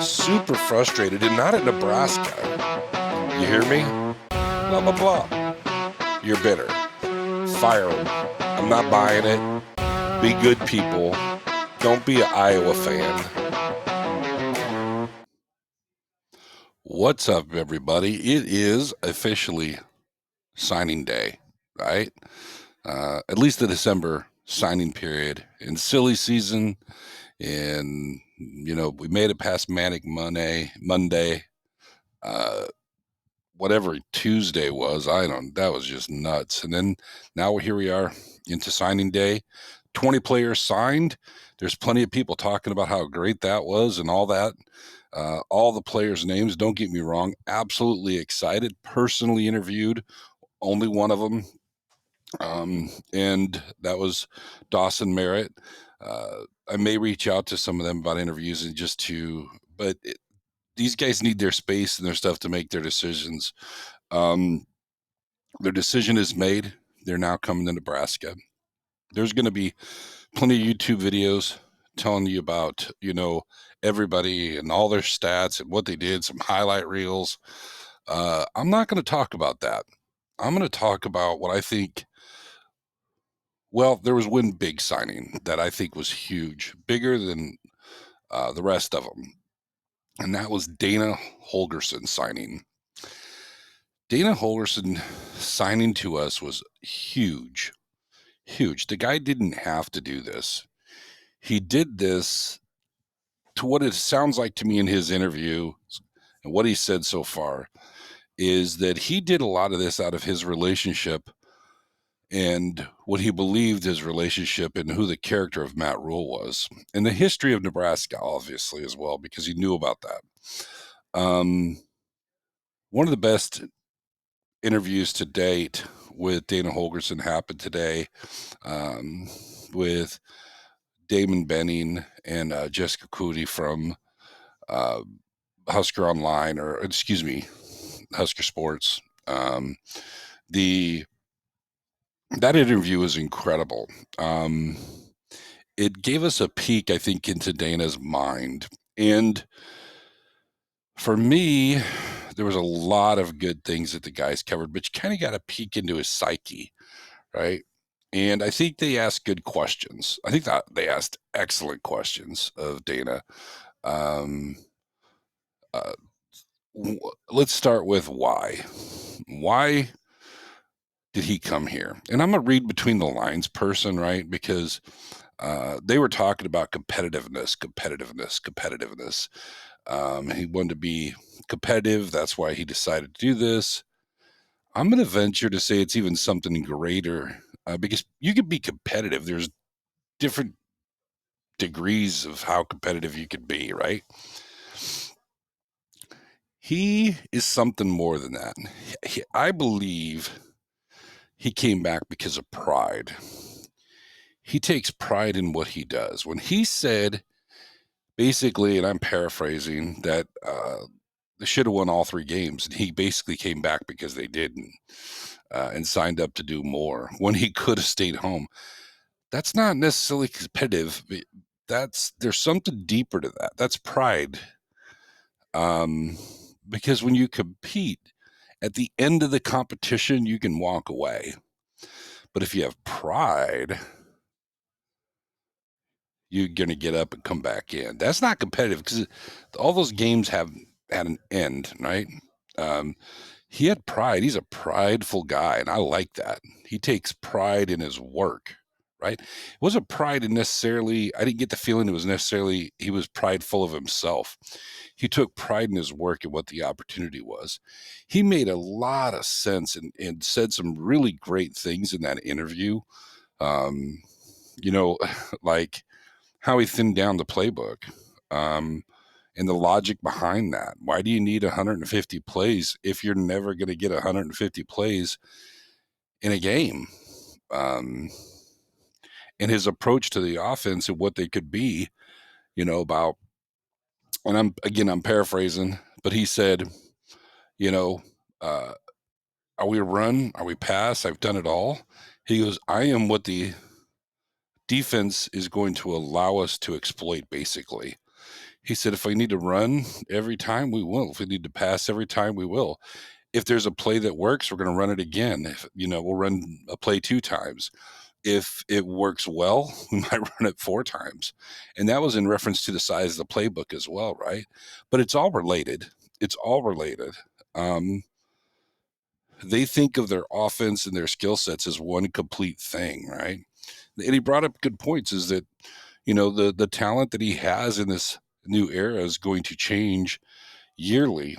super frustrated, and not at Nebraska. You hear me? Blah, blah, blah. You're bitter. Fire them. I'm not buying it. Be good people. Don't be an Iowa fan. What's up, everybody? It is officially signing day, right? At least the December signing period. In silly season, and we made it past Manic Monday. Whatever Tuesday was, that was just nuts. And then now here we are into signing day. 20 players signed. There's plenty of people talking about how great that was and all that. All the players' names, don't get me wrong, absolutely excited. Personally interviewed only one of them, and that was Dawson Merritt. I may reach out to some of them about interviews and these guys need their space and their stuff to make their decisions. Their decision is made. They're now coming to Nebraska. There's going to be plenty of YouTube videos telling you about, everybody and all their stats and what they did, some highlight reels. I'm not going to talk about that. I'm going to talk about what I think. Well, there was one big signing that I think was huge, bigger than the rest of them. And that was Dana Holgorsen signing. Dana Holgorsen signing to us was huge. Huge. The guy didn't have to do this. He did this to what it sounds like to me in his interview and what he said so far is that he did a lot of this out of his relationship and what he believed his relationship and who the character of Matt Rhule was, and the history of Nebraska, obviously, as well, because he knew about that. One of the best interviews to date with Dana Holgorsen happened today with Damon Benning and Jessica Cootie from Husker Online, Husker Sports. That interview was incredible. It gave us a peek, I think, into Dana's mind. And for me, there was a lot of good things that the guys covered, but you kind of got a peek into his psyche, right? And I think they asked good questions. I think that they asked excellent questions of Dana. Let's start with why. Why did he come here? And I'm a read between the lines person, right? Because they were talking about competitiveness. He wanted to be competitive. That's why he decided to do this. I'm going to venture to say it's even something greater because you could be competitive. There's different degrees of how competitive you could be, right? He is something more than that. I believe he came back because of pride. He takes pride in what he does. When he said, basically, and I'm paraphrasing, that they should have won all 3 games, and he basically came back because they didn't and signed up to do more when he could have stayed home. That's not necessarily competitive. There's something deeper to that. That's pride. Because when you compete, at the end of the competition, you can walk away. But if you have pride, you're going to get up and come back in. That's not competitive because all those games have had an end, right? He had pride. He's a prideful guy, and I like that. He takes pride in his work, right? It wasn't pride in necessarily, I didn't get the feeling it was necessarily he was prideful of himself. He took pride in his work and what the opportunity was. He made a lot of sense and said some really great things in that interview. Like how he thinned down the playbook and the logic behind that. Why do you need 150 plays if you're never going to get 150 plays in a game? And his approach to the offense and what they could be, about, and I'm paraphrasing, but he said, are we run? Are we pass? I've done it all. He goes, I am what the defense is going to allow us to exploit, basically. He said, if we need to run every time, we will. If we need to pass every time, we will. If there's a play that works, we're going to run it again. If, we'll run a play 2 times. If it works well, we might run it 4 times. And that was in reference to the size of the playbook as well, right? But it's all related. It's all related. They think of their offense and their skill sets as one complete thing, right? And he brought up good points, is that, the talent that he has in this new era is going to change yearly.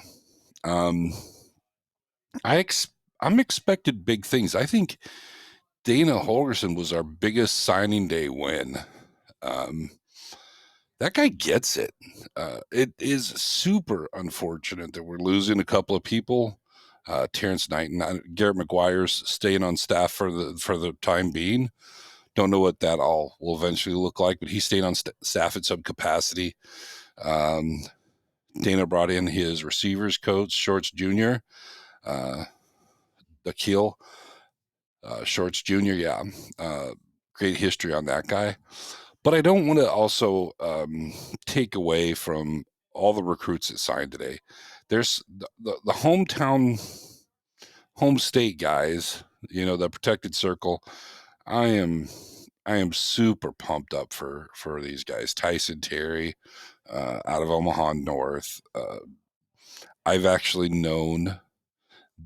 I'm expected big things. I think Dana Holgerson was our biggest signing day win. That guy gets it. It is super unfortunate that we're losing a couple of people. Terrence Knight and Garrett McGuire's staying on staff for the time being. Don't know what that all will eventually look like, but he's staying on staff at some capacity. Dana brought in his receivers coach, Shorts Jr., Akil Shorts Jr., yeah. Great history on that guy. But I don't want to also take away from all the recruits that signed today. There's the hometown, home state guys, the protected circle. I am super pumped up for these guys. Tyson Terry, out of Omaha North. I've actually known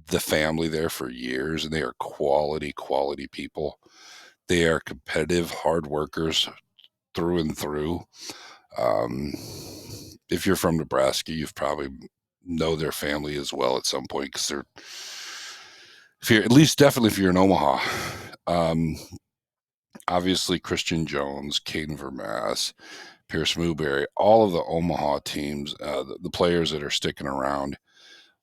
the family there for years, and they are quality people. They are competitive, hard workers through and through. If you're from Nebraska, you've probably know their family as well at some point, because definitely if you're in Omaha. Obviously Christian Jones, Caden Vermass, Pierce Mooberry, all of the Omaha teams, the players that are sticking around.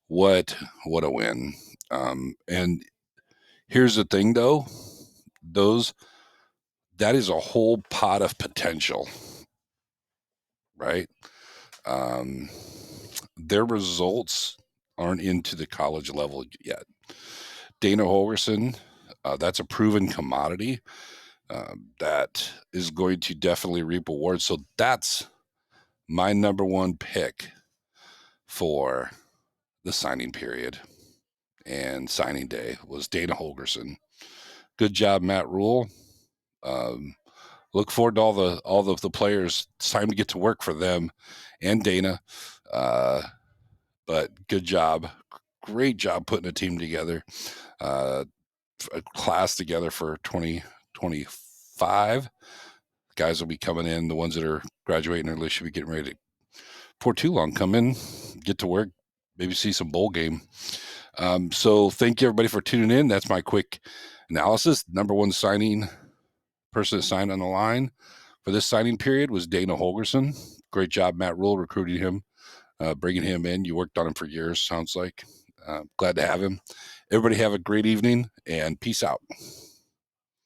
What a win. And here's the thing, though, that is a whole pot of potential, right? Their results aren't into the college level yet. Dana Holgerson, that's a proven commodity that is going to definitely reap awards. So that's my number one pick for the signing period and signing day was Dana Holgerson. Good job, Matt Rhule. Look forward to all the players. It's time to get to work for them and Dana. But good job. Great job putting a team together. A class together for 2025. Guys will be coming in. The ones that are graduating early should be getting ready to, for too long, come in, get to work, maybe see some bowl game. So thank you, everybody, for tuning in. That's my quick analysis. Number one signing person that signed on the line for this signing period was Dana Holgerson. Great job, Matt Rhule, recruiting him, bringing him in. You worked on him for years, sounds like. Glad to have him. Everybody have a great evening, and peace out.